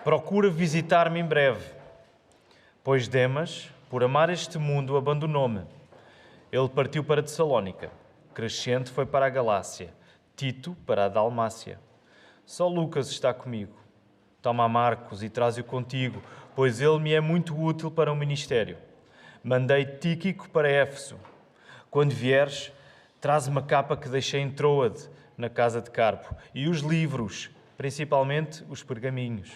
Procura visitar-me em breve, pois Demas, por amar este mundo, abandonou-me. Ele partiu para Tessalónica, Crescente foi para a Galácia, Tito para a Dalmácia. Só Lucas está comigo. Toma a Marcos e traze-o contigo, pois ele me é muito útil para o ministério. Mandei Tíquico para Éfeso. Quando vieres, traze-me a capa que deixei em Troade, na casa de Carpo, e os livros, principalmente os pergaminhos.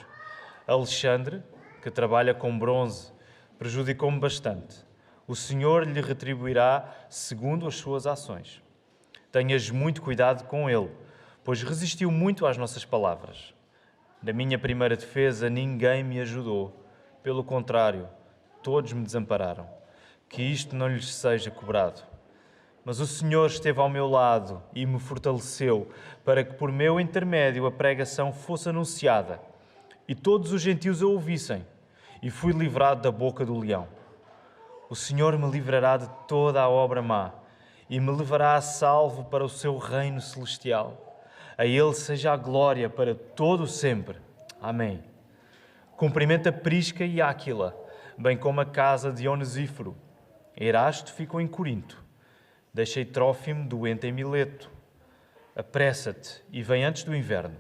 Alexandre, que trabalha com bronze, prejudicou-me bastante. O Senhor lhe retribuirá segundo as suas ações. Tenhas muito cuidado com ele, pois resistiu muito às nossas palavras. Na minha primeira defesa, ninguém me ajudou. Pelo contrário, todos me desampararam. Que isto não lhes seja cobrado. Mas o Senhor esteve ao meu lado e me fortaleceu, para que por meu intermédio a pregação fosse anunciada e todos os gentios a ouvissem, e fui livrado da boca do leão. O Senhor me livrará de toda a obra má e me levará a salvo para o seu reino celestial. A Ele seja a glória para todo o sempre. Amém. Cumprimenta Prisca e Áquila, bem como a casa de Onesíforo. Erasto ficou em Corinto. Deixei Trófimo doente em Mileto. Apressa-te e vem antes do inverno.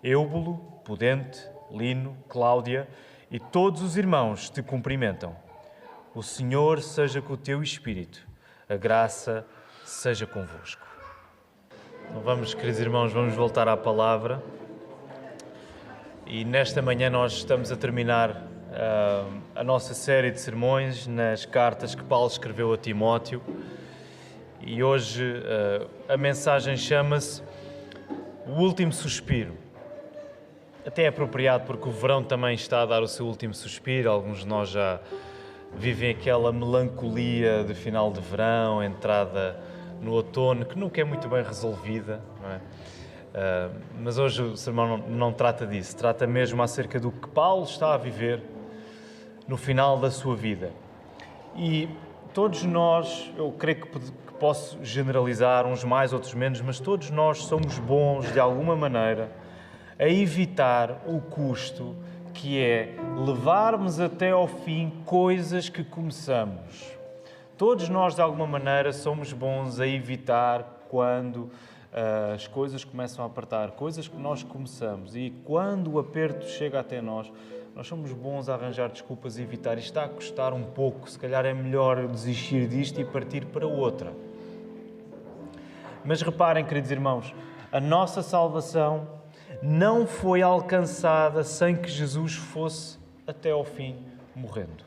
Eúbulo, Pudente, Lino, Cláudia e todos os irmãos te cumprimentam. O Senhor seja com o teu espírito. A graça seja convosco. Então vamos, queridos irmãos, vamos voltar à palavra. E nesta manhã nós estamos a terminar a nossa série de sermões nas cartas que Paulo escreveu a Timóteo. E hoje a mensagem chama-se O Último Suspiro. Até é apropriado porque o verão também está a dar o seu último suspiro. Alguns de nós já vivem aquela melancolia de final de verão, entrada no outono, que nunca é muito bem resolvida, não é? Mas hoje o sermão não trata disso. Trata mesmo acerca do que Paulo está a viver no final da sua vida. E todos nós, eu creio que posso generalizar, uns mais, outros menos, mas todos nós somos bons, de alguma maneira, a evitar o custo que é levarmos até ao fim coisas que começamos. Todos nós, de alguma maneira, somos bons a evitar quando as coisas começam a apertar, coisas que nós começamos. E quando o aperto chega até nós somos bons a arranjar desculpas e evitar. Isto está a custar um pouco, se calhar é melhor desistir disto e partir para outra. Mas reparem, queridos irmãos, a nossa salvação não foi alcançada sem que Jesus fosse até ao fim morrendo.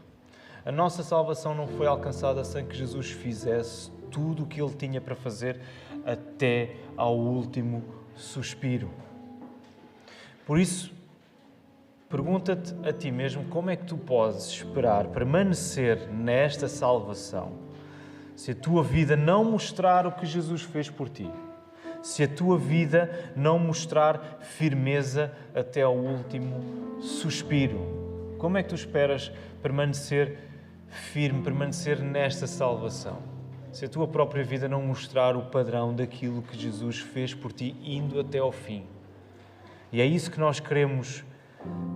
A nossa salvação não foi alcançada sem que Jesus fizesse tudo o que Ele tinha para fazer até ao último suspiro. Por isso, pergunta-te a ti mesmo como é que tu podes esperar permanecer nesta salvação se a tua vida não mostrar o que Jesus fez por ti. Se a tua vida não mostrar firmeza até ao último suspiro. Como é que tu esperas permanecer firme, permanecer nesta salvação? Se a tua própria vida não mostrar o padrão daquilo que Jesus fez por ti, indo até ao fim. E é isso que nós queremos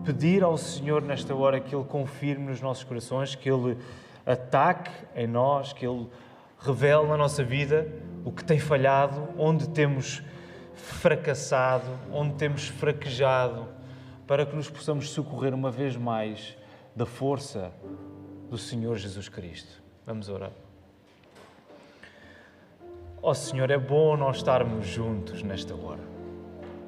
pedir ao Senhor nesta hora, que Ele confirme nos nossos corações, que Ele ataque em nós, que Ele revele na nossa vida o que tem falhado, onde temos fracassado, onde temos fraquejado, para que nos possamos socorrer uma vez mais da força do Senhor Jesus Cristo. Vamos orar. Ó Senhor, é bom nós estarmos juntos nesta hora.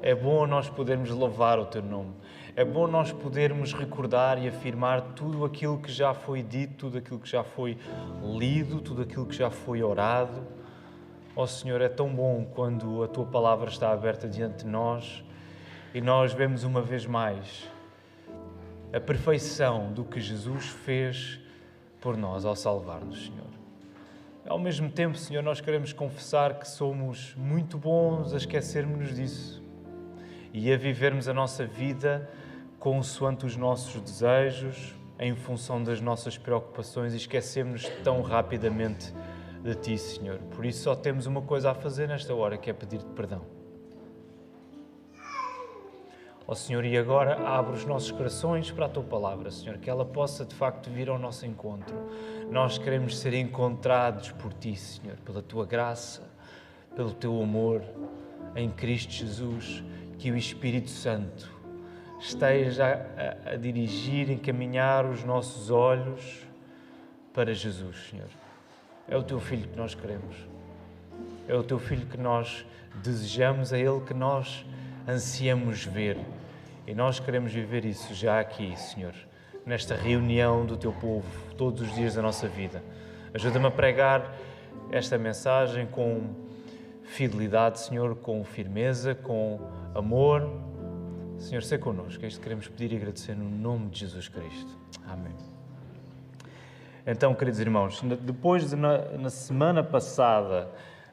É bom nós podermos louvar o Teu nome. É bom nós podermos recordar e afirmar tudo aquilo que já foi dito, tudo aquilo que já foi lido, tudo aquilo que já foi orado. Ó Senhor, é tão bom quando a Tua palavra está aberta diante de nós e nós vemos uma vez mais a perfeição do que Jesus fez por nós ao salvar-nos, Senhor. Ao mesmo tempo, Senhor, nós queremos confessar que somos muito bons a esquecermos-nos disso e a vivermos a nossa vida consoante os nossos desejos, em função das nossas preocupações, e esquecemos-nos tão rapidamente de Ti, Senhor. Por isso só temos uma coisa a fazer nesta hora, que é pedir-te perdão. Ó Senhor, e agora abre os nossos corações para a Tua Palavra, Senhor, que ela possa de facto vir ao nosso encontro. Nós queremos ser encontrados por Ti, Senhor, pela Tua graça, pelo Teu amor em Cristo Jesus, que o Espírito Santo esteja a dirigir, encaminhar os nossos olhos para Jesus, Senhor. É o Teu Filho que nós queremos. É o Teu Filho que nós desejamos, é Ele que nós ansiamos ver. E nós queremos viver isso já aqui, Senhor, nesta reunião do Teu povo, todos os dias da nossa vida. Ajuda-me a pregar esta mensagem com fidelidade, Senhor, com firmeza, com amor. Senhor, seja connosco. É isto que queremos pedir e agradecer no nome de Jesus Cristo. Amém. Então, queridos irmãos, depois de na semana passada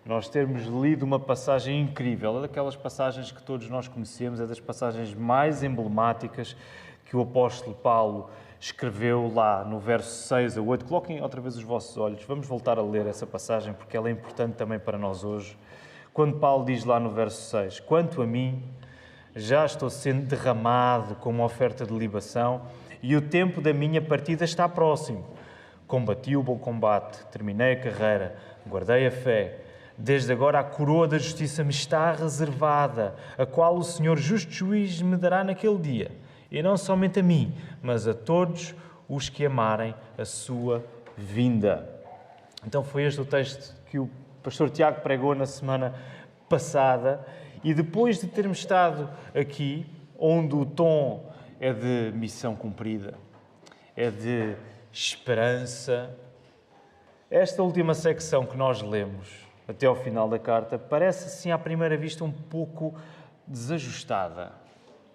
nós termos lido uma passagem incrível, é daquelas passagens que todos nós conhecemos, é das passagens mais emblemáticas que o apóstolo Paulo escreveu lá no verso 6 a 8. Coloquem outra vez os vossos olhos, vamos voltar a ler essa passagem porque ela é importante também para nós hoje. Quando Paulo diz lá no verso 6, quanto a mim, já estou sendo derramado como oferta de libação e o tempo da minha partida está próximo. Combati o bom combate, terminei a carreira, guardei a fé. Desde agora a coroa da justiça me está reservada, a qual o Senhor justo juiz me dará naquele dia. E não somente a mim, mas a todos os que amarem a sua vinda. Então foi este o texto que o pastor Tiago pregou na semana passada. E depois de termos estado aqui, onde o tom é de missão cumprida, é de esperança, esta última secção que nós lemos até ao final da carta, parece assim à primeira vista um pouco desajustada,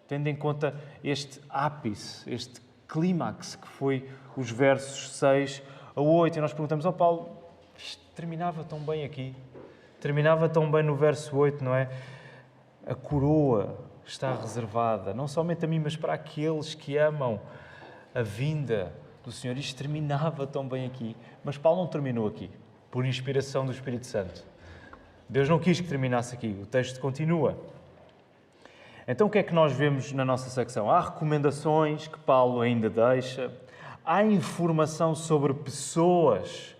tendo em conta este ápice, este clímax que foi os versos 6 a 8. E nós perguntamos ao Paulo, isto terminava tão bem aqui, terminava tão bem no verso 8, não é? A coroa está reservada, não somente a mim, mas para aqueles que amam a vinda do Senhor. Isto terminava tão bem aqui, mas Paulo não terminou aqui. Por inspiração do Espírito Santo. Deus não quis que terminasse aqui. O texto continua. Então o que é que nós vemos na nossa secção? Há recomendações que Paulo ainda deixa. Há informação sobre pessoas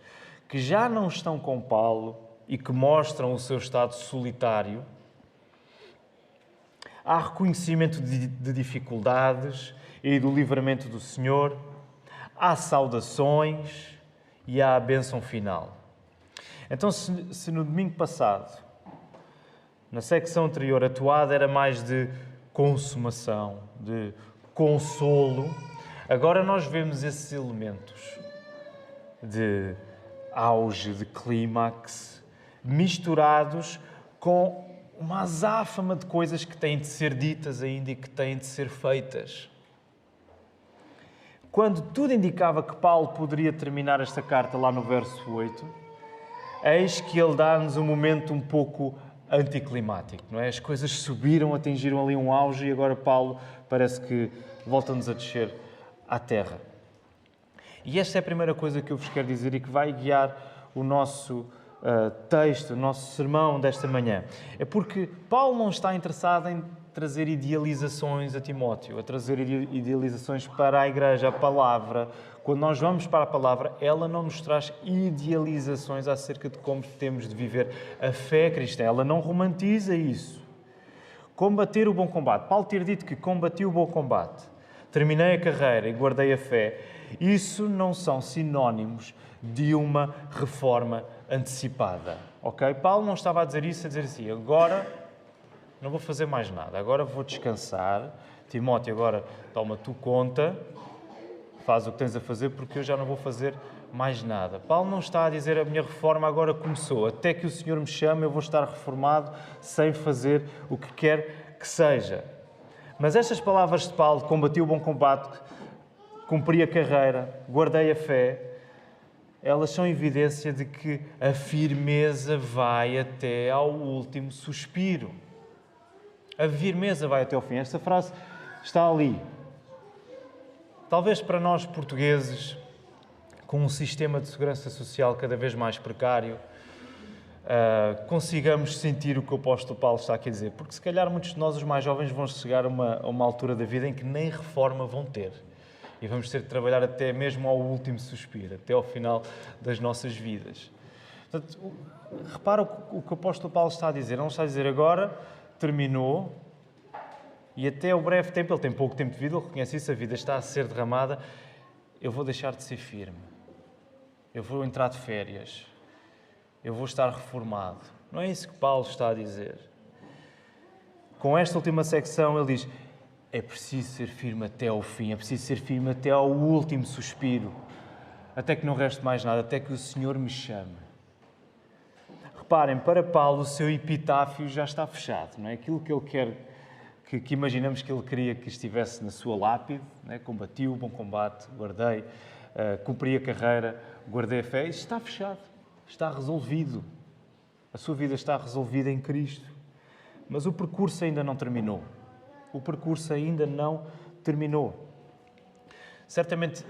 que já não estão com Paulo e que mostram o seu estado solitário. Há reconhecimento de dificuldades e do livramento do Senhor. Há saudações e há a bênção final. Então, se no domingo passado, na secção anterior, a toada era mais de consumação, de consolo, agora nós vemos esses elementos de auge, de clímax, misturados com uma azáfama de coisas que têm de ser ditas ainda e que têm de ser feitas. Quando tudo indicava que Paulo poderia terminar esta carta lá no verso 8, eis que ele dá-nos um momento um pouco anticlimático, não é? As coisas subiram, atingiram ali um auge e agora Paulo parece que volta-nos a descer à terra. E esta é a primeira coisa que eu vos quero dizer e que vai guiar o nosso texto, o nosso sermão desta manhã. É porque Paulo não está interessado em trazer idealizações a Timóteo, a trazer idealizações para a igreja, a palavra. Quando nós vamos para a palavra, ela não nos traz idealizações acerca de como temos de viver a fé cristã. Ela não romantiza isso. Combater o bom combate. Paulo ter dito que combati o bom combate, terminei a carreira e guardei a fé, isso não são sinónimos de uma reforma antecipada. Ok? Paulo não estava a dizer isso, a dizer assim, agora não vou fazer mais nada, agora vou descansar. Timóteo, agora toma tu conta, faz o que tens a fazer porque eu já não vou fazer mais nada. Paulo não está a dizer a minha reforma agora começou, até que o Senhor me chame eu vou estar reformado sem fazer o que quer que seja. Mas estas palavras de Paulo, combati o bom combate, cumpri a carreira, guardei a fé, elas são evidência de que a firmeza vai até ao último suspiro. A firmeza vai até ao fim. Esta frase está ali. Talvez para nós portugueses, com um sistema de segurança social cada vez mais precário, consigamos sentir o que o apóstolo Paulo está aqui a dizer. Porque se calhar muitos de nós, os mais jovens, vão chegar a uma altura da vida em que nem reforma vão ter. E vamos ter de trabalhar até mesmo ao último suspiro, até ao final das nossas vidas. Portanto, repara o que o apóstolo Paulo está a dizer. Ele não está a dizer agora, terminou, e até o breve tempo, ele tem pouco tempo de vida, ele reconhece isso, a vida está a ser derramada, eu vou deixar de ser firme. Eu vou entrar de férias. Eu vou estar reformado. Não é isso que Paulo está a dizer. Com esta última secção, ele diz: é preciso ser firme até ao fim, é preciso ser firme até ao último suspiro, até que não reste mais nada, até que o Senhor me chame. Reparem, para Paulo, o seu epitáfio já está fechado, não é? Aquilo que ele quer, que imaginamos que ele queria que estivesse na sua lápide, não é? Combati o bom combate, guardei, cumpri a carreira, guardei a fé, isso está fechado, está resolvido. A sua vida está resolvida em Cristo. Mas o percurso ainda não terminou. O percurso ainda não terminou. Certamente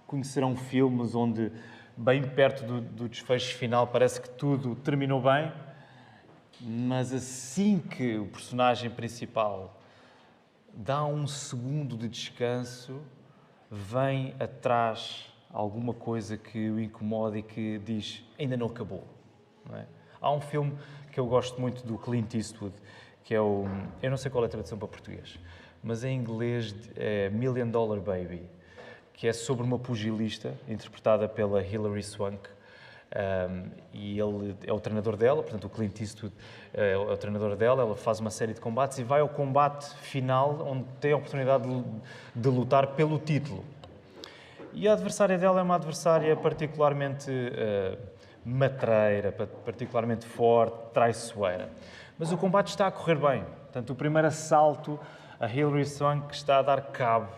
conhecerão filmes onde, bem perto do desfecho final, parece que tudo terminou bem, mas assim que o personagem principal dá um segundo de descanso, vem atrás alguma coisa que o incomoda e que diz: ainda não acabou. Não é? Há um filme que eu gosto muito do Clint Eastwood, que é o... Eu não sei qual é a tradução para português, mas em inglês é $1 Million Baby, que é sobre uma pugilista, interpretada pela Hilary Swank, e ele é o treinador dela, portanto o Clint Eastwood é o treinador dela, ela faz uma série de combates e vai ao combate final, onde tem a oportunidade de lutar pelo título. E a adversária dela é uma adversária particularmente matreira, particularmente forte, traiçoeira. Mas o combate está a correr bem. Portanto, o primeiro assalto, a Hilary Swank está a dar cabo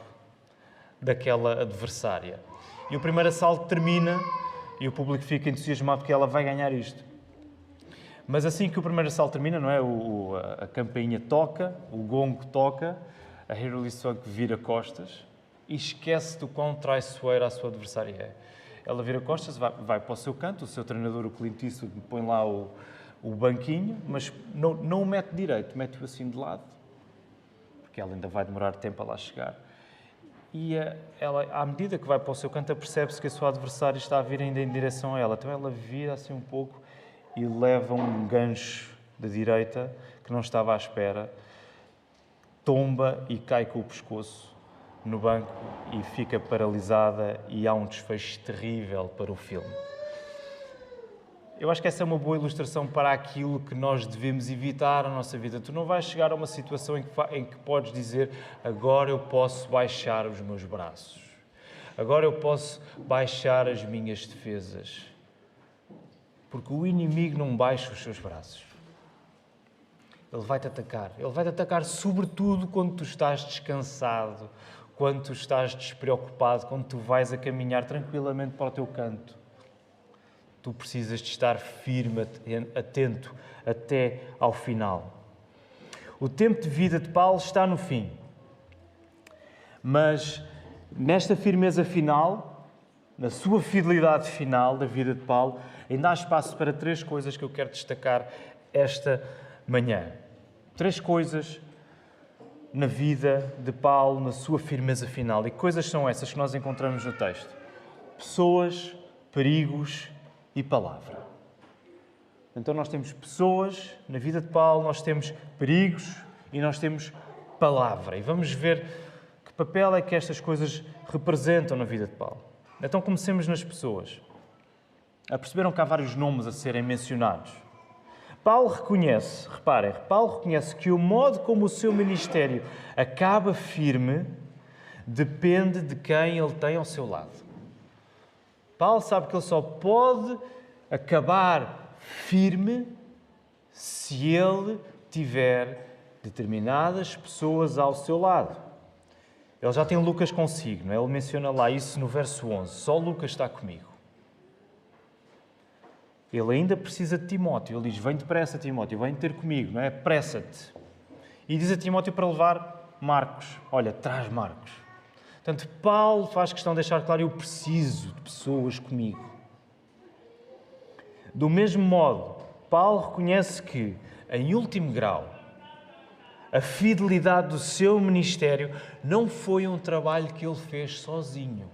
daquela adversária. E o primeiro assalto termina e o público fica entusiasmado porque ela vai ganhar isto. Mas assim que o primeiro assalto termina, não é? A campainha toca, o gongo toca, a Hilary Swank vira costas e esquece do quão traiçoeira a sua adversária é. Ela vira costas, vai para o seu canto, o seu treinador, o Clint Eastwood, põe lá o banquinho, mas não o mete direito, mete-o assim de lado, porque ela ainda vai demorar tempo a lá chegar. E ela, à medida que vai para o seu canto, percebe-se que a sua adversária está a vir ainda em direção a ela. Então ela vira assim um pouco e leva um gancho da direita que não estava à espera, tomba e cai com o pescoço no banco e fica paralisada, e há um desfecho terrível para o filme. Eu acho que essa é uma boa ilustração para aquilo que nós devemos evitar na nossa vida. Tu não vais chegar a uma situação em que podes dizer: agora eu posso baixar os meus braços, agora eu posso baixar as minhas defesas. Porque o inimigo não baixa os seus braços. Ele vai-te atacar. Ele vai-te atacar sobretudo quando tu estás descansado, quando tu estás despreocupado, quando tu vais a caminhar tranquilamente para o teu canto. Tu precisas de estar firme, atento até ao final. O tempo de vida de Paulo está no fim. Mas nesta firmeza final, na sua fidelidade final da vida de Paulo, ainda há espaço para 3 coisas que eu quero destacar esta manhã. 3 coisas na vida de Paulo, na sua firmeza final. E que coisas são essas que nós encontramos no texto? Pessoas, perigos e palavra. Então nós temos pessoas na vida de Paulo, nós temos perigos e nós temos palavra. E vamos ver que papel é que estas coisas representam na vida de Paulo. Então comecemos nas pessoas. Perceberam que há vários nomes a serem mencionados. Paulo reconhece, reparem, Paulo reconhece que o modo como o seu ministério acaba firme depende de quem ele tem ao seu lado. Paulo sabe que ele só pode acabar firme se ele tiver determinadas pessoas ao seu lado. Ele já tem Lucas consigo, não é? Ele menciona lá isso no verso 11. Só Lucas está comigo. Ele ainda precisa de Timóteo. Ele diz: vem depressa, Timóteo, vem ter comigo, não é? Apressa-te. E diz a Timóteo para levar Marcos. Olha, traz Marcos. Portanto, Paulo faz questão de deixar claro: eu preciso de pessoas comigo. Do mesmo modo, Paulo reconhece que, em último grau, a fidelidade do seu ministério não foi um trabalho que ele fez sozinho.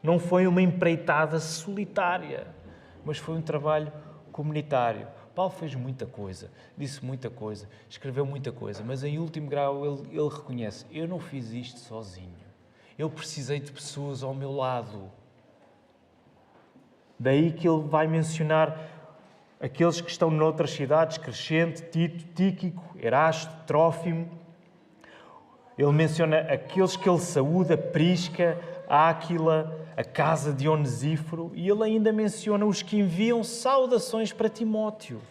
Não foi uma empreitada solitária, mas foi um trabalho comunitário. Paulo fez muita coisa, disse muita coisa, escreveu muita coisa, mas em último grau ele reconhece: eu não fiz isto sozinho. Eu precisei de pessoas ao meu lado. Daí que ele vai mencionar aqueles que estão noutras cidades, Crescente, Tito, Tíquico, Erasto, Trófimo. Ele menciona aqueles que ele saúda, Prisca, Áquila, a casa de Onesíforo, e ele ainda menciona os que enviam saudações para Timóteo,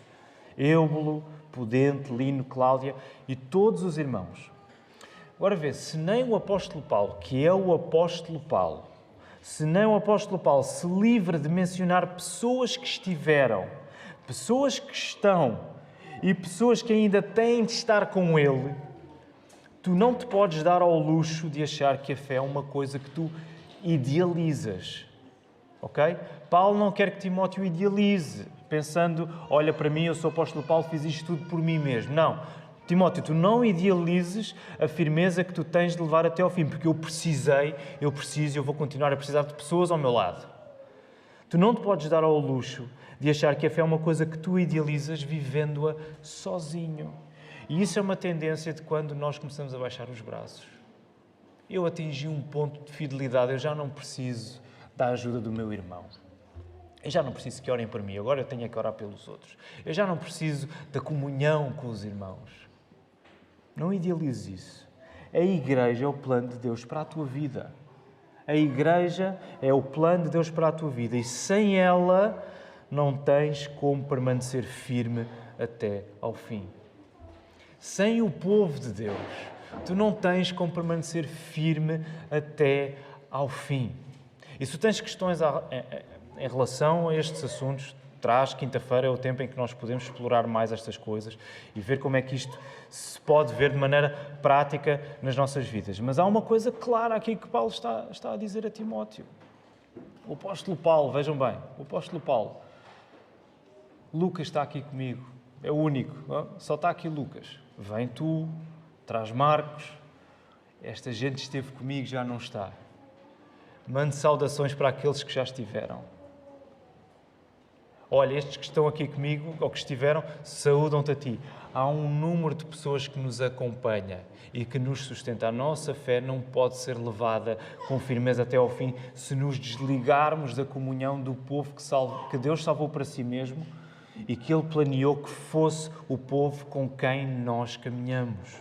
Eubulo, Pudente, Lino, Cláudia e todos os irmãos. Agora vê, se nem o apóstolo Paulo, que é o apóstolo Paulo, se nem o apóstolo Paulo se livra de mencionar pessoas que estiveram, pessoas que estão e pessoas que ainda têm de estar com ele, tu não te podes dar ao luxo de achar que a fé é uma coisa que tu idealizas. Ok? Paulo não quer que Timóteo idealize, pensando: olha para mim, eu sou o apóstolo Paulo, fiz isto tudo por mim mesmo. Não. Timóteo, tu não idealizes a firmeza que tu tens de levar até ao fim, porque eu preciso, eu vou continuar a precisar de pessoas ao meu lado. Tu não te podes dar ao luxo de achar que a fé é uma coisa que tu idealizas vivendo-a sozinho. E isso é uma tendência de quando nós começamos a baixar os braços. Eu atingi um ponto de fidelidade, eu já não preciso da ajuda do meu irmão. Eu já não preciso que orem por mim, agora eu tenho que orar pelos outros. Eu já não preciso da comunhão com os irmãos. Não idealizes isso. A igreja é o plano de Deus para a tua vida. A igreja é o plano de Deus para a tua vida e sem ela não tens como permanecer firme até ao fim. Sem o povo de Deus, tu não tens como permanecer firme até ao fim. E se tu tens questões em relação a estes assuntos, traz, quinta-feira é o tempo em que nós podemos explorar mais estas coisas e ver como é que isto se pode ver de maneira prática nas nossas vidas. Mas há uma coisa clara aqui que Paulo está a dizer a Timóteo. O apóstolo Paulo, vejam bem, o apóstolo Paulo, Lucas está aqui comigo, é o único, só está aqui Lucas. Vem tu, traz Marcos, esta gente esteve comigo, já não está. Mande saudações para aqueles que já estiveram. Olha, estes que estão aqui comigo, ou que estiveram, saúdam-te a ti. Há um número de pessoas que nos acompanha e que nos sustenta. A nossa fé não pode ser levada com firmeza até ao fim se nos desligarmos da comunhão do povo que Deus salvou para si mesmo e que Ele planeou que fosse o povo com quem nós caminhamos.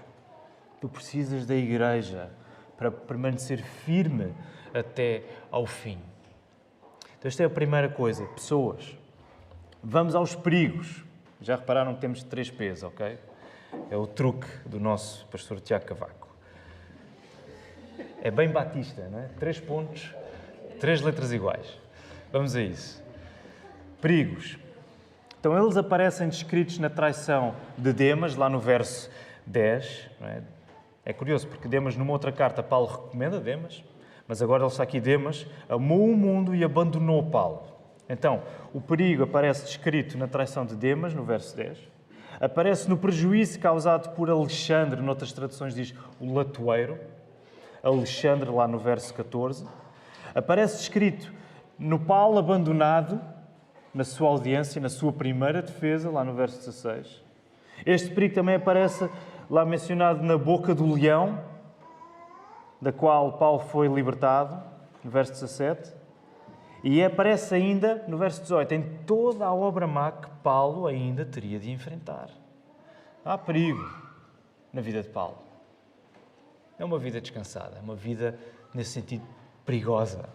Tu precisas da igreja para permanecer firme até ao fim. Então, esta é a primeira coisa, pessoas. Vamos aos perigos. Já repararam que temos 3 P's, ok? É o truque do nosso pastor Tiago Cavaco. É bem batista, não é? 3 pontos, 3 letras iguais. Vamos a isso. Perigos. Então, eles aparecem descritos na traição de Demas, lá no verso 10. Não é? É curioso, porque Demas, numa outra carta, Paulo recomenda Demas, mas agora ele está aqui, Demas amou o mundo e abandonou Paulo. Então, o perigo aparece descrito na traição de Demas, no verso 10. Aparece no prejuízo causado por Alexandre, noutras traduções diz o latoeiro. Alexandre, lá no verso 14. Aparece descrito no Paulo abandonado, na sua audiência, na sua primeira defesa, lá no verso 16. Este perigo também aparece lá mencionado na boca do leão, da qual Paulo foi libertado, no verso 17. E aparece ainda, no verso 18, em toda a obra má que Paulo ainda teria de enfrentar. Há perigo na vida de Paulo. É uma vida descansada, é uma vida, nesse sentido, perigosa.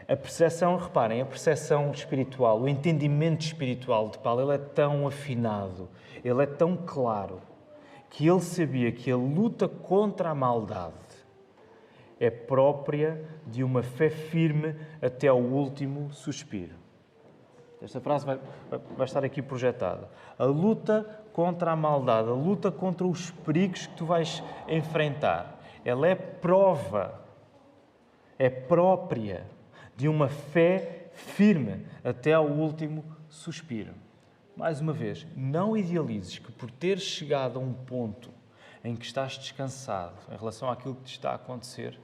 A percepção, reparem, a percepção espiritual, o entendimento espiritual de Paulo, ele é tão afinado, ele é tão claro, que ele sabia que a luta contra a maldade é própria de uma fé firme até ao último suspiro. Esta frase vai estar aqui projetada. A luta contra a maldade, a luta contra os perigos que tu vais enfrentar, ela é prova, é própria de uma fé firme até ao último suspiro. Mais uma vez, não idealizes que por teres chegado a um ponto em que estás descansado em relação àquilo que te está a acontecer,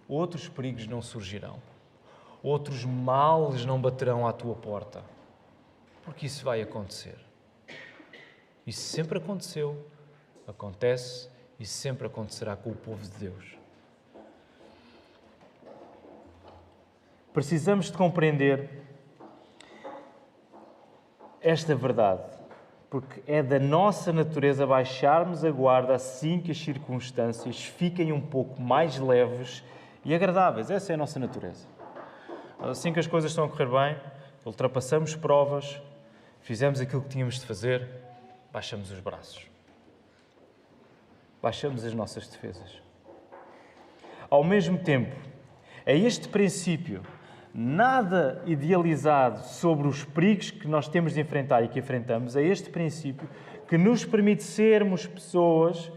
outros perigos não surgirão. Outros males não baterão à tua porta. Porque isso vai acontecer. Isso sempre aconteceu, acontece e sempre acontecerá com o povo de Deus. Precisamos de compreender esta verdade, porque é da nossa natureza baixarmos a guarda assim que as circunstâncias fiquem um pouco mais leves e agradáveis. Essa é a nossa natureza. Assim que as coisas estão a correr bem, ultrapassamos provas, fizemos aquilo que tínhamos de fazer, baixamos os braços. Baixamos as nossas defesas. Ao mesmo tempo, é este princípio, nada idealizado sobre os perigos que nós temos de enfrentar e que enfrentamos, é este princípio que nos permite sermos pessoas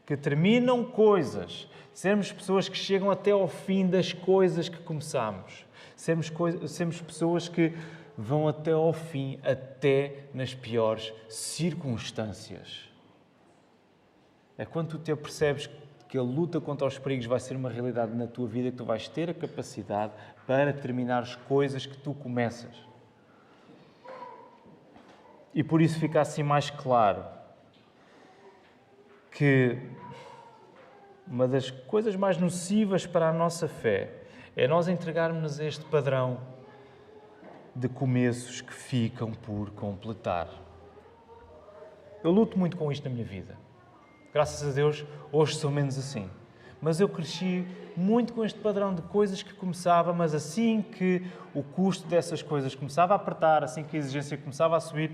que terminam coisas, sermos pessoas que chegam até ao fim das coisas que começamos, sermos pessoas que vão até ao fim, até nas piores circunstâncias. É quando tu te percebes que a luta contra os perigos vai ser uma realidade na tua vida, que tu vais ter a capacidade para terminar as coisas que tu começas. E por isso fica assim mais claro que uma das coisas mais nocivas para a nossa fé é nós entregarmos a este padrão de começos que ficam por completar. Eu luto muito com isto na minha vida. Graças a Deus, hoje sou menos assim. Mas eu cresci muito com este padrão de coisas que começava, mas assim que o custo dessas coisas começava a apertar, assim que a exigência começava a subir,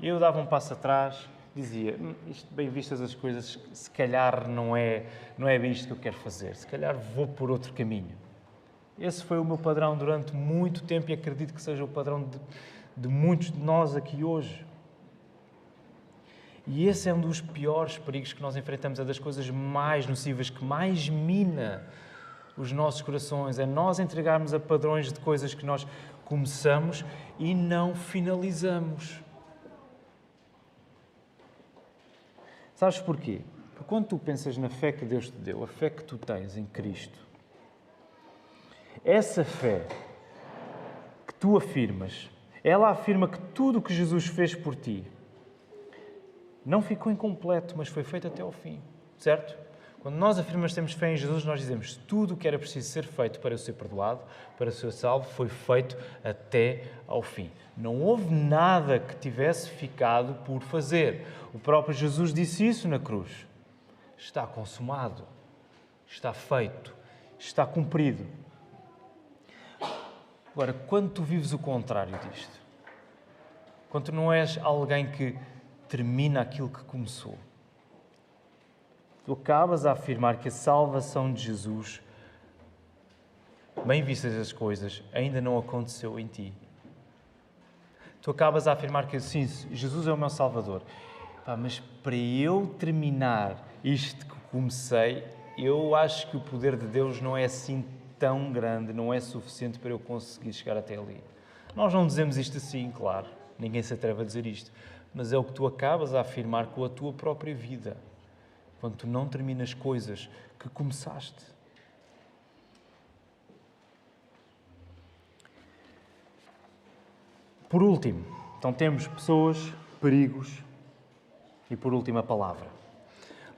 eu dava um passo atrás, dizia, isto bem vistas as coisas, se calhar não é bem isto que eu quero fazer, se calhar vou por outro caminho. Esse foi o meu padrão durante muito tempo e acredito que seja o padrão de muitos de nós aqui hoje. E esse é um dos piores perigos que nós enfrentamos, é das coisas mais nocivas, que mais mina os nossos corações, é nós entregarmos a padrões de coisas que nós começamos e não finalizamos. Sabes porquê? Porque quando tu pensas na fé que Deus te deu, a fé que tu tens em Cristo, essa fé que tu afirmas, ela afirma que tudo o que Jesus fez por ti não ficou incompleto, mas foi feito até ao fim, certo? Quando nós afirmamos que temos fé em Jesus, nós dizemos que tudo o que era preciso ser feito para eu ser perdoado, para eu ser salvo, foi feito até ao fim. Não houve nada que tivesse ficado por fazer. O próprio Jesus disse isso na cruz. Está consumado, está feito, está cumprido. Agora, quando tu vives o contrário disto, quando tu não és alguém que termina aquilo que começou, tu acabas a afirmar que a salvação de Jesus, bem vistas as coisas, ainda não aconteceu em ti. Tu acabas a afirmar que sim, Jesus é o meu Salvador. Mas para eu terminar isto que comecei, eu acho que o poder de Deus não é assim tão grande, não é suficiente para eu conseguir chegar até ali. Nós não dizemos isto assim, claro, ninguém se atreve a dizer isto, mas é o que tu acabas a afirmar com a tua própria vida, quando tu não terminas coisas que começaste. Por último, então temos pessoas, perigos e por último a palavra.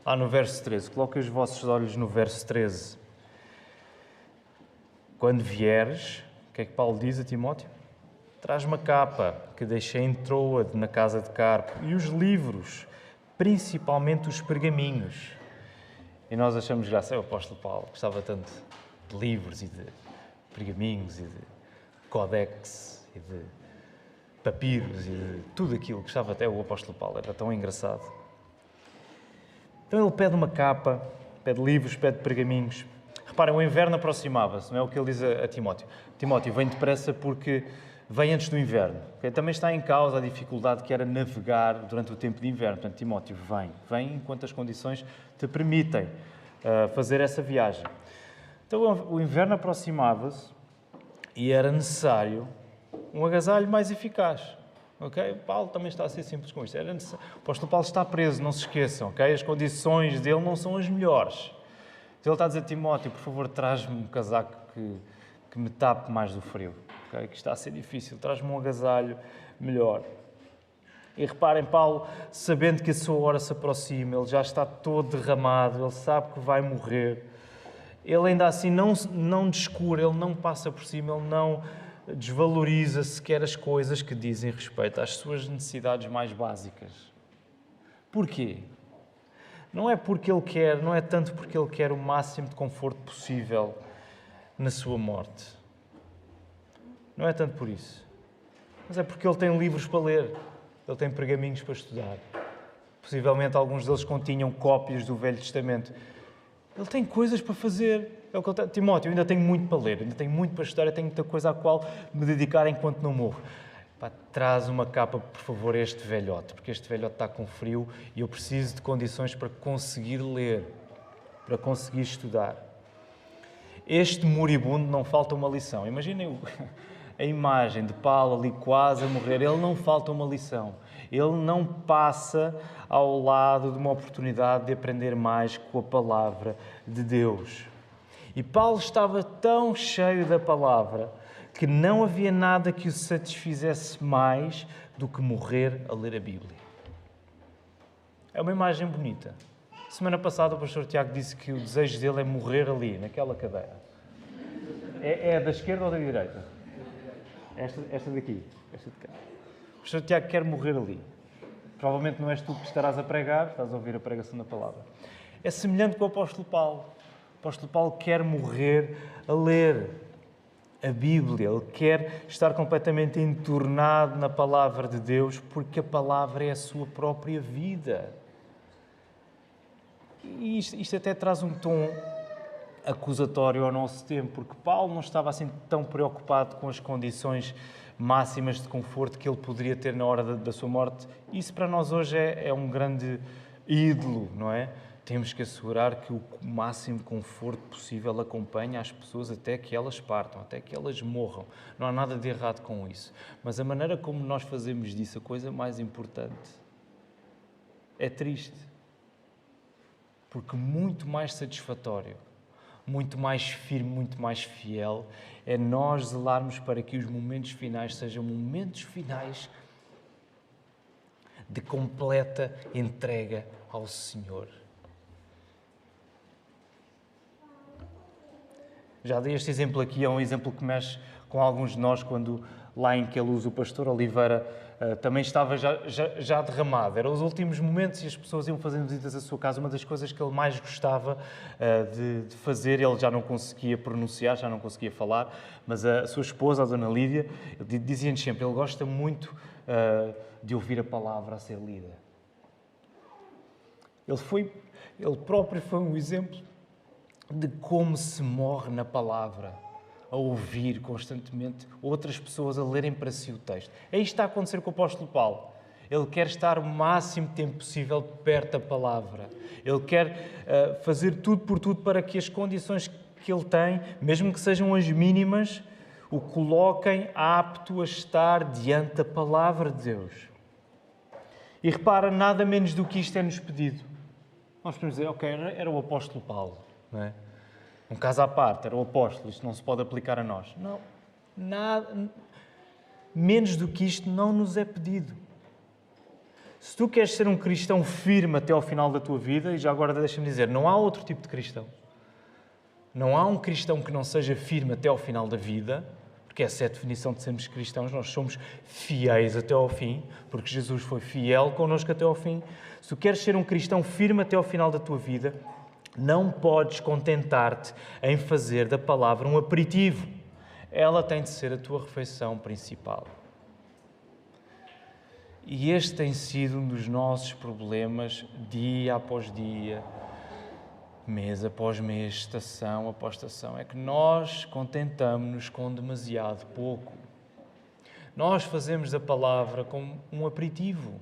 Lá no verso 13, coloquem os vossos olhos no verso 13. Quando vieres, o que é que Paulo diz a Timóteo? Traz-me a capa que deixei em Troade, na casa de Carpo, e os livros, principalmente os pergaminhos. E nós achamos graça, o apóstolo Paulo gostava tanto de livros e de pergaminhos e de códex e de papiros e de tudo aquilo. Gostava até o apóstolo Paulo, era tão engraçado. Então ele pede uma capa, pede livros, pede pergaminhos. Reparem, o inverno aproximava-se, não é o que ele diz a Timóteo. Timóteo, vem depressa porque vem antes do inverno. Okay? Também está em causa a dificuldade que era navegar durante o tempo de inverno. Portanto, Timóteo, vem enquanto as condições te permitem fazer essa viagem. Então, o inverno aproximava-se e era necessário um agasalho mais eficaz. Ok? Paulo também está a ser simples com isto. O apóstolo Paulo está preso, não se esqueçam. Ok? As condições dele não são as melhores. Então ele está a dizer, Timóteo, por favor, traz-me um casaco que me tape mais do frio. Okay? Que está a ser difícil. Traz-me um agasalho melhor. E reparem, Paulo, sabendo que a sua hora se aproxima, ele já está todo derramado, ele sabe que vai morrer. Ele ainda assim não descura, ele não passa por cima, ele não desvaloriza sequer as coisas que dizem respeito às suas necessidades mais básicas. Porquê? Não é porque ele quer, não é tanto porque ele quer o máximo de conforto possível na sua morte. Não é tanto por isso. Mas é porque ele tem livros para ler. Ele tem pergaminhos para estudar. Possivelmente alguns deles continham cópias do Velho Testamento. Ele tem coisas para fazer. É o que ele tem. Timóteo, eu ainda tenho muito para ler, ainda tenho muito para estudar, eu tenho muita coisa à qual me dedicar enquanto não morro. Pá, traz uma capa, por favor, a este velhote, porque este velhote está com frio e eu preciso de condições para conseguir ler, para conseguir estudar. Este moribundo não falta uma lição. Imaginem a imagem de Paulo ali quase a morrer. Ele não falta uma lição. Ele não passa ao lado de uma oportunidade de aprender mais com a palavra de Deus. E Paulo estava tão cheio da palavra que não havia nada que o satisfizesse mais do que morrer a ler a Bíblia. É uma imagem bonita. Semana passada o pastor Tiago disse que o desejo dele é morrer ali, naquela cadeira. É da esquerda ou da direita? Esta daqui. Esta de cá. O pastor Tiago quer morrer ali. Provavelmente não és tu que estarás a pregar, estás a ouvir a pregação da palavra. É semelhante com o apóstolo Paulo. O apóstolo Paulo quer morrer a ler a Bíblia. Ele quer estar completamente entornado na palavra de Deus, porque a palavra é a sua própria vida. E isto até traz um tom acusatório ao nosso tempo, porque Paulo não estava assim tão preocupado com as condições máximas de conforto que ele poderia ter na hora da sua morte. Isso para nós hoje é um grande ídolo, não é? Temos que assegurar que o máximo conforto possível acompanha as pessoas até que elas partam, até que elas morram. Não há nada de errado com isso. Mas a maneira como nós fazemos disso, a coisa mais importante, é triste. Porque muito mais satisfatório, muito mais firme, muito mais fiel, é nós zelarmos para que os momentos finais sejam momentos finais de completa entrega ao Senhor. Já dei este exemplo aqui, é um exemplo que mexe com alguns de nós, quando lá em Queluz o pastor Oliveira também estava já derramado. Eram os últimos momentos e as pessoas iam fazendo visitas à sua casa. Uma das coisas que ele mais gostava de fazer, ele já não conseguia pronunciar, já não conseguia falar, mas a sua esposa, a dona Lídia, dizia-nos sempre, ele gosta muito de ouvir a palavra a ser lida. Ele próprio foi um exemplo de como se morre na palavra, a ouvir constantemente outras pessoas a lerem para si o texto. É isto que está a acontecer com o apóstolo Paulo. Ele quer estar o máximo tempo possível perto da palavra. Ele quer fazer tudo por tudo para que as condições que ele tem, mesmo que sejam as mínimas, o coloquem apto a estar diante da palavra de Deus. E repara, nada menos do que isto é-nos pedido. Nós podemos dizer, ok, era o apóstolo Paulo, não é? Um caso à parte, era o apóstolo, isto não se pode aplicar a nós. Não, nada, menos do que isto não nos é pedido. Se tu queres ser um cristão firme até ao final da tua vida, e já agora deixa-me dizer, não há outro tipo de cristão. Não há um cristão que não seja firme até ao final da vida, porque essa é a definição de sermos cristãos, nós somos fiéis até ao fim, porque Jesus foi fiel connosco até ao fim. Se tu queres ser um cristão firme até ao final da tua vida, não podes contentar-te em fazer da palavra um aperitivo. Ela tem de ser a tua refeição principal. E este tem sido um dos nossos problemas dia após dia, mês após mês, estação após estação. É que nós contentamos-nos com demasiado pouco. Nós fazemos da palavra como um aperitivo.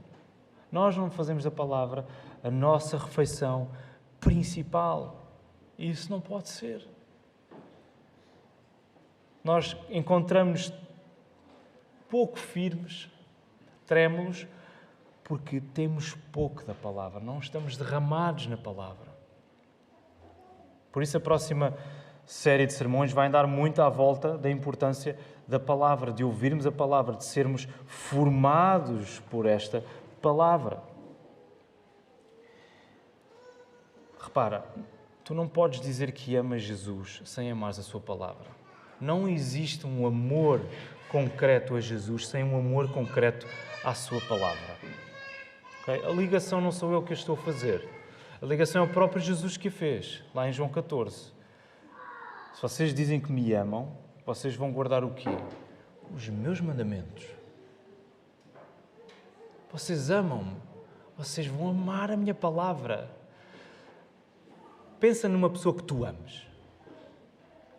Nós não fazemos da palavra a nossa refeição principal. Isso não pode ser. Nós encontramos pouco firmes Trémulos porque temos pouco da palavra, não estamos derramados na palavra. Por isso a próxima série de sermões vai dar muito à volta da importância da palavra, de ouvirmos a palavra, de sermos formados por esta palavra. Repara, tu não podes dizer que amas Jesus sem amares a sua palavra. Não existe um amor concreto a Jesus sem um amor concreto à sua palavra. Okay? A ligação não sou eu que a estou a fazer. A ligação é o próprio Jesus que a fez, lá em João 14. Se vocês dizem que me amam, vocês vão guardar o quê? Os meus mandamentos. Vocês amam-me. Vocês vão amar a minha palavra. Pensa numa pessoa que tu amas.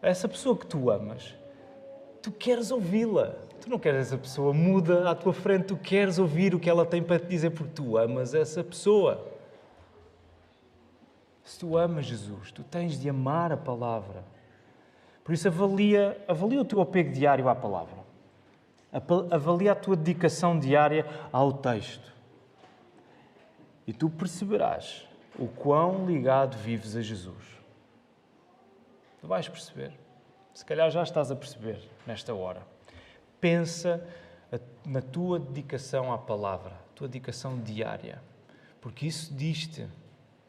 Essa pessoa que tu amas, tu queres ouvi-la. Tu não queres essa pessoa muda à tua frente, tu queres ouvir o que ela tem para te dizer porque tu amas essa pessoa. Se tu amas Jesus, tu tens de amar a palavra. Por isso avalia o teu apego diário à palavra. Avalia a tua dedicação diária ao texto. E tu perceberás o quão ligado vives a Jesus. Tu vais perceber. Se calhar já estás a perceber nesta hora. Pensa na tua dedicação à palavra, a tua dedicação diária. Porque isso diz-te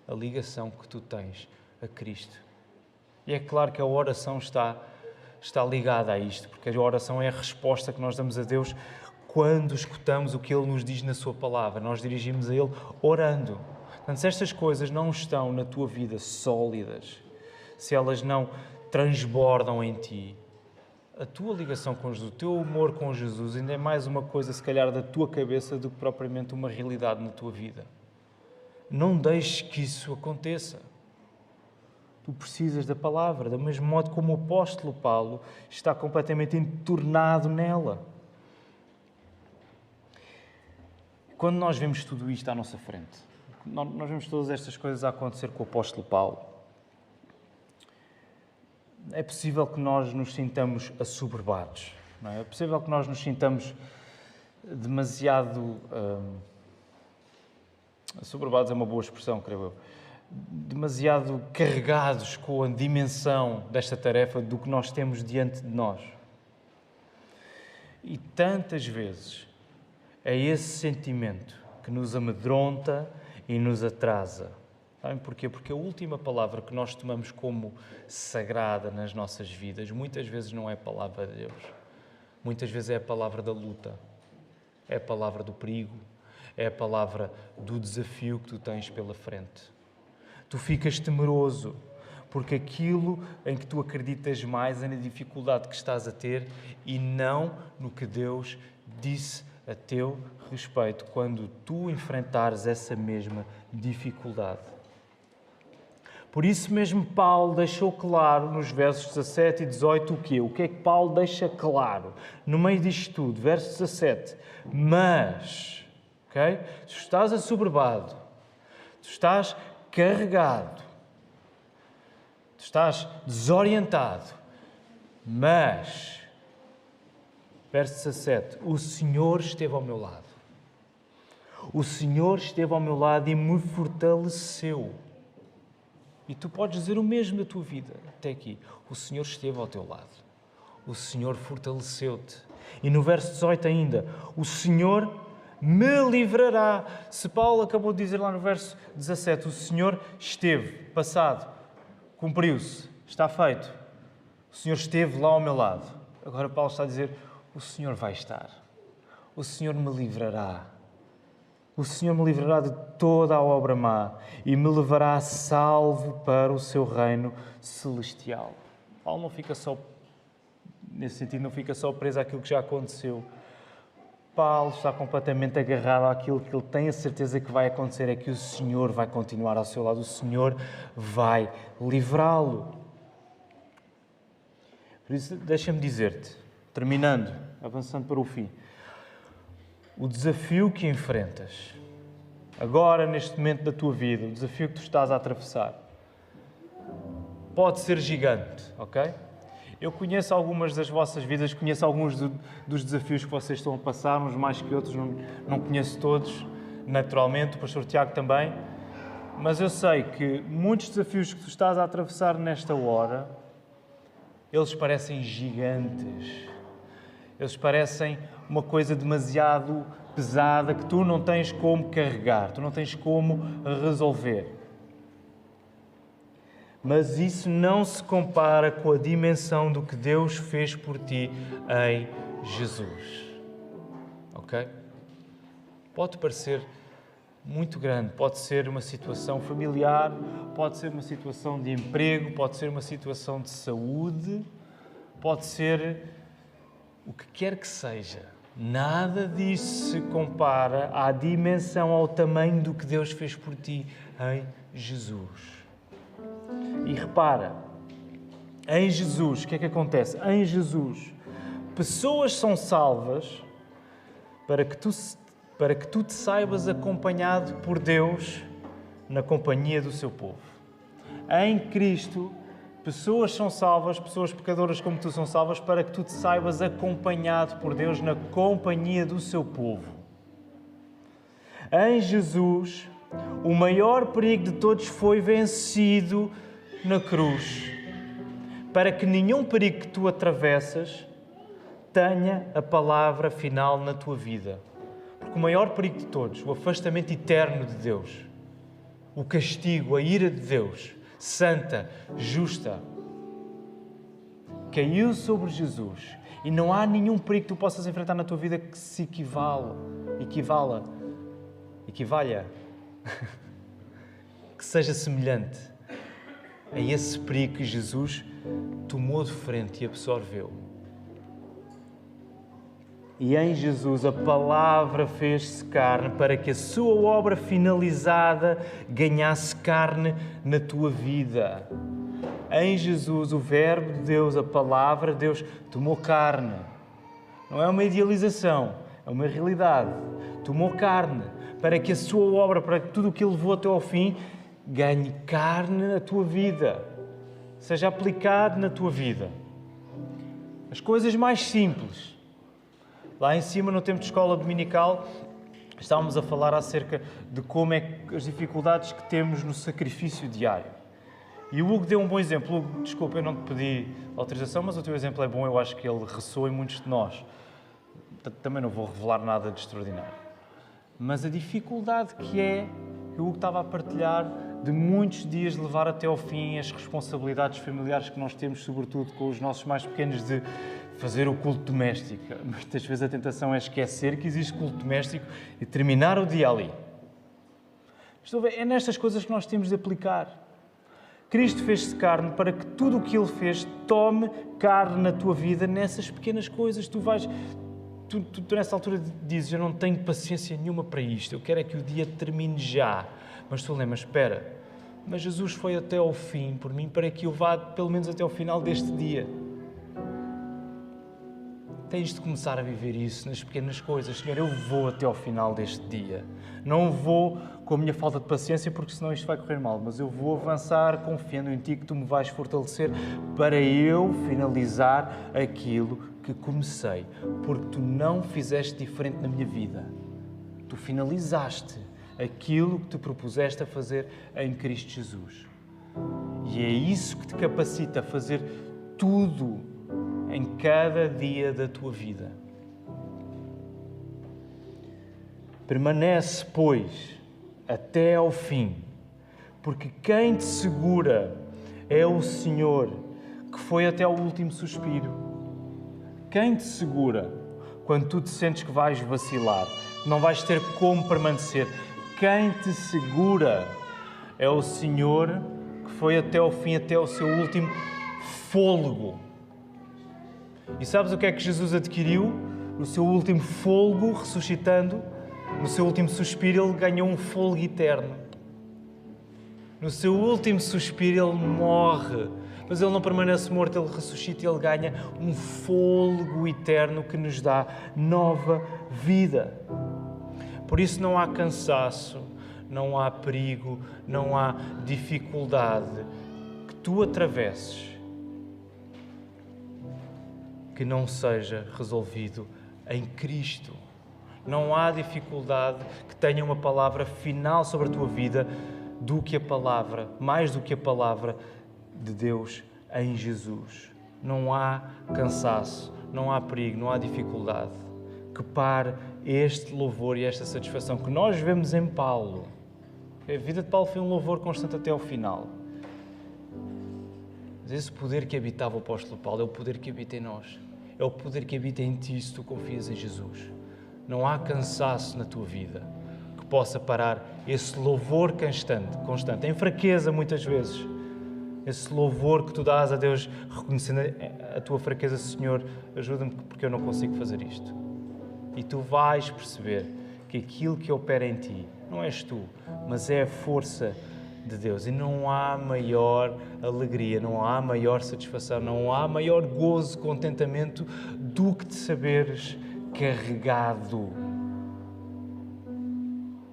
a ligação que tu tens a Cristo. E é claro que a oração está ligada a isto, porque a oração é a resposta que nós damos a Deus quando escutamos o que Ele nos diz na Sua palavra. Nós dirigimos a Ele orando. Portanto, se estas coisas não estão na tua vida sólidas, se elas não transbordam em ti, a tua ligação com Jesus, o teu amor com Jesus ainda é mais uma coisa, se calhar, da tua cabeça do que propriamente uma realidade na tua vida. Não deixes que isso aconteça. Tu precisas da palavra, do mesmo modo como o apóstolo Paulo está completamente entornado nela. Quando nós vemos tudo isto à nossa frente, nós vemos todas estas coisas a acontecer com o apóstolo Paulo, é possível que nós nos sintamos assoberbados, não é? É possível que nós nos sintamos demasiado... assoberbados é uma boa expressão, creio eu. Demasiado carregados com a dimensão desta tarefa do que nós temos diante de nós. E tantas vezes é esse sentimento que nos amedronta e nos atrasa. Sabem porquê? Porque a última palavra que nós tomamos como sagrada nas nossas vidas, muitas vezes não é a palavra de Deus. Muitas vezes é a palavra da luta, é a palavra do perigo, é a palavra do desafio que tu tens pela frente. Tu ficas temeroso, porque aquilo em que tu acreditas mais é na dificuldade que estás a ter e não no que Deus disse a teu respeito, quando tu enfrentares essa mesma dificuldade. Por isso mesmo Paulo deixou claro nos versos 17 e 18 o quê? O que é que Paulo deixa claro? No meio disto tudo, verso 17. Mas, ok? Tu estás assoberbado, tu estás carregado, tu estás desorientado, mas, verso 17, o Senhor esteve ao meu lado. O Senhor esteve ao meu lado e me fortaleceu. E tu podes dizer o mesmo da tua vida, até aqui. O Senhor esteve ao teu lado. O Senhor fortaleceu-te. E no verso 18 ainda, o Senhor me livrará. Se Paulo acabou de dizer lá no verso 17, o Senhor esteve, passado, cumpriu-se, está feito. O Senhor esteve lá ao meu lado. Agora Paulo está a dizer, o Senhor vai estar. O Senhor me livrará. O Senhor me livrará de toda a obra má e me levará salvo para o seu reino celestial. Paulo não fica só, nesse sentido, não fica só preso àquilo que já aconteceu. Paulo está completamente agarrado àquilo que ele tem a certeza que vai acontecer, é que o Senhor vai continuar ao seu lado, o Senhor vai livrá-lo. Por isso, deixa-me dizer-te, terminando, avançando para o fim, o desafio que enfrentas, agora, neste momento da tua vida, o desafio que tu estás a atravessar, pode ser gigante, ok? Eu conheço algumas das vossas vidas, conheço alguns dos desafios que vocês estão a passar, uns mais que outros, não conheço todos, naturalmente, o pastor Tiago também, mas eu sei que muitos desafios que tu estás a atravessar nesta hora, eles parecem gigantes, eles parecem uma coisa demasiado pesada que tu não tens como carregar, tu não tens como resolver. Mas isso não se compara com a dimensão do que Deus fez por ti em Jesus. Ok? Pode parecer muito grande, pode ser uma situação familiar, pode ser uma situação de emprego, pode ser uma situação de saúde, pode ser o que quer que seja. Nada disso se compara à dimensão, ao tamanho do que Deus fez por ti em Jesus. E repara, em Jesus, o que é que acontece? Em Jesus, pessoas são salvas para que tu te saibas acompanhado por Deus na companhia do seu povo. Em Cristo, pessoas são salvas, pessoas pecadoras como tu são salvas, para que tu te saibas acompanhado por Deus na companhia do seu povo. Em Jesus, o maior perigo de todos foi vencido na cruz, para que nenhum perigo que tu atravessas tenha a palavra final na tua vida. Porque o maior perigo de todos, o afastamento eterno de Deus, o castigo, a ira de Deus, santa, justa, caiu sobre Jesus. E não há nenhum perigo que tu possas enfrentar na tua vida que se equivalha, que seja semelhante a esse perigo que Jesus tomou de frente e absorveu. E em Jesus a palavra fez-se carne para que a sua obra finalizada ganhasse carne na tua vida. Em Jesus o Verbo de Deus, a palavra de Deus, tomou carne. Não é uma idealização, é uma realidade. Tomou carne para que a sua obra, para que tudo o que ele levou até ao fim, ganhe carne na tua vida, seja aplicado na tua vida. As coisas mais simples. Lá em cima, no tempo de escola dominical, estávamos a falar acerca de como é que as dificuldades que temos no sacrifício diário. E o Hugo deu um bom exemplo. Hugo, desculpa, eu não te pedi autorização, mas o teu exemplo é bom, eu acho que ele ressoa em muitos de nós. Também não vou revelar nada de extraordinário. Mas a dificuldade que o Hugo estava a partilhar de muitos dias levar até ao fim as responsabilidades familiares que nós temos, sobretudo com os nossos mais pequenos, de fazer o culto doméstico. Muitas vezes a tentação é esquecer que existe culto doméstico e terminar o dia ali. É nestas coisas que nós temos de aplicar. Cristo fez-se carne para que tudo o que Ele fez tome carne na tua vida, nessas pequenas coisas. Tu nessa altura dizes, eu não tenho paciência nenhuma para isto, eu quero é que o dia termine já. Mas tu lembras, espera, mas Jesus foi até ao fim por mim para que eu vá pelo menos até ao final deste dia. Tens de começar a viver isso nas pequenas coisas. Senhor, eu vou até ao final deste dia. Não vou com a minha falta de paciência, porque senão isto vai correr mal, mas eu vou avançar confiando em Ti que Tu me vais fortalecer para eu finalizar aquilo que comecei. Porque Tu não fizeste diferente na minha vida. Tu finalizaste aquilo que Te propuseste a fazer em Cristo Jesus. E é isso que Te capacita a fazer tudo em cada dia da tua vida. Permanece, pois, até ao fim, porque quem te segura é o Senhor, que foi até ao último suspiro. Quem te segura quando tu te sentes que vais vacilar, não vais ter como permanecer? Quem te segura é o Senhor, que foi até ao fim, até ao seu último fôlego. E sabes o que é que Jesus adquiriu? No seu último fôlego, ressuscitando, no seu último suspiro, Ele ganhou um fôlego eterno. No seu último suspiro, Ele morre. Mas Ele não permanece morto, Ele ressuscita e Ele ganha um fôlego eterno que nos dá nova vida. Por isso não há cansaço, não há perigo, não há dificuldade que tu atravesses que não seja resolvido em Cristo. Não há dificuldade que tenha uma palavra final sobre a tua vida do que a palavra, mais do que a palavra de Deus em Jesus. Não há cansaço, não há perigo, não há dificuldade que pare este louvor e esta satisfação que nós vemos em Paulo. A vida de Paulo foi um louvor constante até ao final. Mas esse poder que habitava o apóstolo Paulo é o poder que habita em nós. É o poder que habita em ti se tu confias em Jesus. Não há cansaço na tua vida que possa parar esse louvor constante, em fraqueza muitas vezes. Esse louvor que tu dás a Deus, reconhecendo a tua fraqueza, Senhor, ajuda-me porque eu não consigo fazer isto. E tu vais perceber que aquilo que opera em ti não és tu, mas é a força de Deus. E não há maior alegria, não há maior satisfação, não há maior gozo, contentamento do que te saberes carregado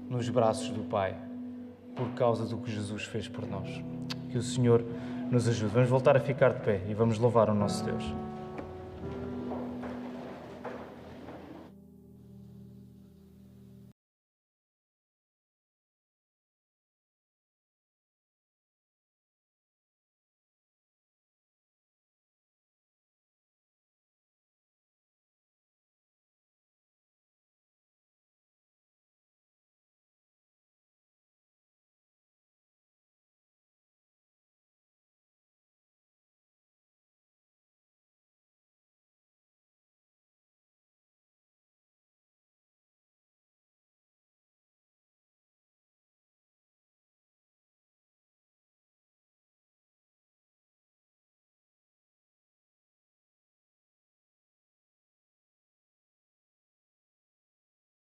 nos braços do Pai por causa do que Jesus fez por nós. Que o Senhor nos ajude. Vamos voltar a ficar de pé e vamos louvar o nosso Deus.